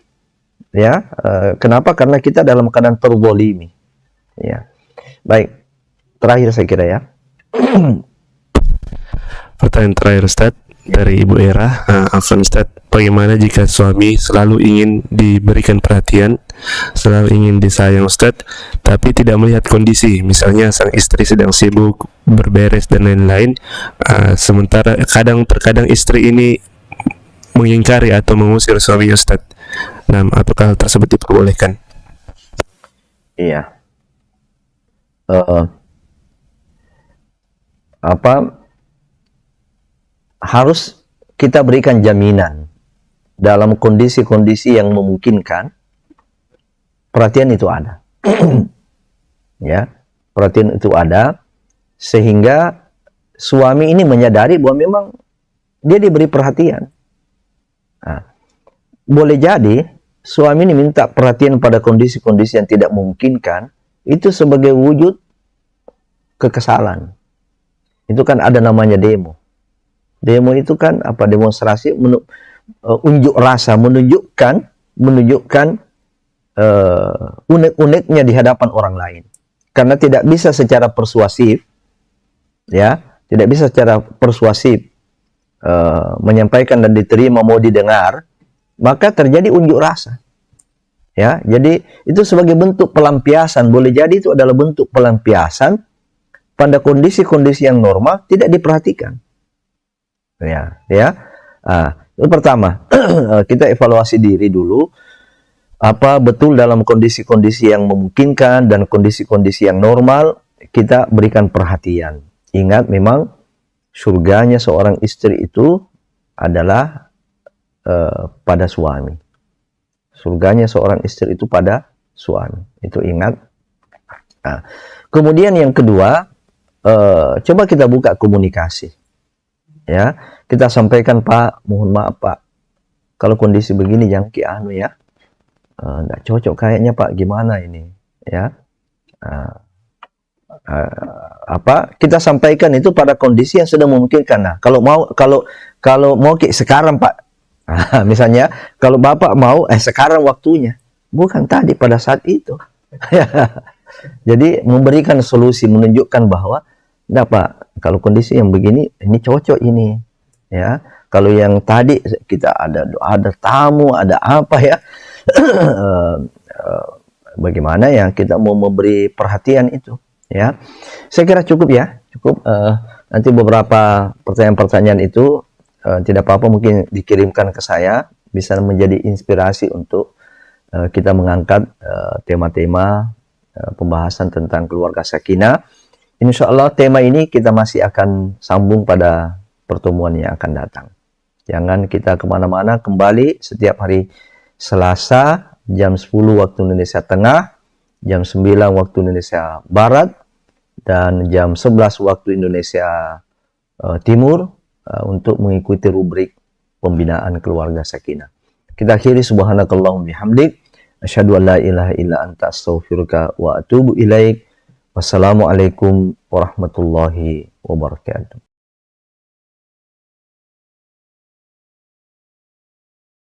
ya. Kenapa? Karena kita dalam keadaan terzalimi, ya. Baik, terakhir saya kira ya. Pertanyaan terakhir Ustadz dari Ibu Era. Afwan Ustadz, bagaimana jika suami selalu ingin diberikan perhatian, selalu ingin disayang Ustadz, tapi tidak melihat kondisi, misalnya sang istri sedang sibuk berberes dan lain-lain, sementara terkadang istri ini mengingkari atau mengusir suaminya Ustadz. Nah, apakah hal tersebut diperbolehkan? Iya. Harus kita berikan jaminan dalam kondisi-kondisi yang memungkinkan perhatian itu ada. Ya, perhatian itu ada sehingga suami ini menyadari bahwa memang dia diberi perhatian. Nah, boleh jadi suami ini minta perhatian pada kondisi-kondisi yang tidak memungkinkan, itu sebagai wujud kekesalan. Itu kan ada namanya demo. Demo itu kan apa? Demonstrasi, unjuk rasa, menunjukkan unek-uneknya di hadapan orang lain. Karena tidak bisa secara persuasif, ya, tidak bisa secara persuasif menyampaikan dan diterima, mau didengar, maka terjadi unjuk rasa. Ya, jadi itu sebagai bentuk pelampiasan, boleh jadi itu adalah bentuk pelampiasan pada kondisi-kondisi yang normal tidak diperhatikan. Ya. Itu pertama, kita evaluasi diri dulu, apa betul dalam kondisi-kondisi yang memungkinkan dan kondisi-kondisi yang normal kita berikan perhatian. Ingat, memang surganya seorang istri itu adalah pada suami. Surganya seorang istri itu pada suami. Itu ingat. Nah, kemudian yang kedua, coba kita buka komunikasi. Ya, kita sampaikan, Pak, mohon maaf Pak, kalau kondisi begini yang ya, nggak cocok kayaknya Pak, gimana ini, ya, kita sampaikan itu pada kondisi yang sudah memungkinkan. Nah, kalau mau sekarang Pak, misalnya kalau Bapak mau, sekarang waktunya, bukan tadi pada saat itu. Jadi memberikan solusi, menunjukkan bahwa enggak Pak, kalau kondisi yang begini, ini cocok ini, ya. Kalau yang tadi kita ada tamu, ada apa ya, bagaimana ya kita mau memberi perhatian itu, ya. Saya kira cukup ya, cukup. Nanti beberapa pertanyaan-pertanyaan itu tidak apa-apa mungkin dikirimkan ke saya, bisa menjadi inspirasi untuk kita mengangkat tema-tema pembahasan tentang keluarga sakinah. Insya Allah tema ini kita masih akan sambung pada pertemuan yang akan datang. Jangan kita kemana-mana, kembali setiap hari Selasa jam 10 waktu Indonesia Tengah, jam 9 waktu Indonesia Barat, dan jam 11 waktu Indonesia Timur untuk mengikuti rubrik pembinaan keluarga sakinah. Kita akhiri, subhanakallahumma bihamdik, asyhadu an la ilaha illa anta astaghfiruka wa atubu ilaik. Wassalamualaikum warahmatullahi wabarakatuh.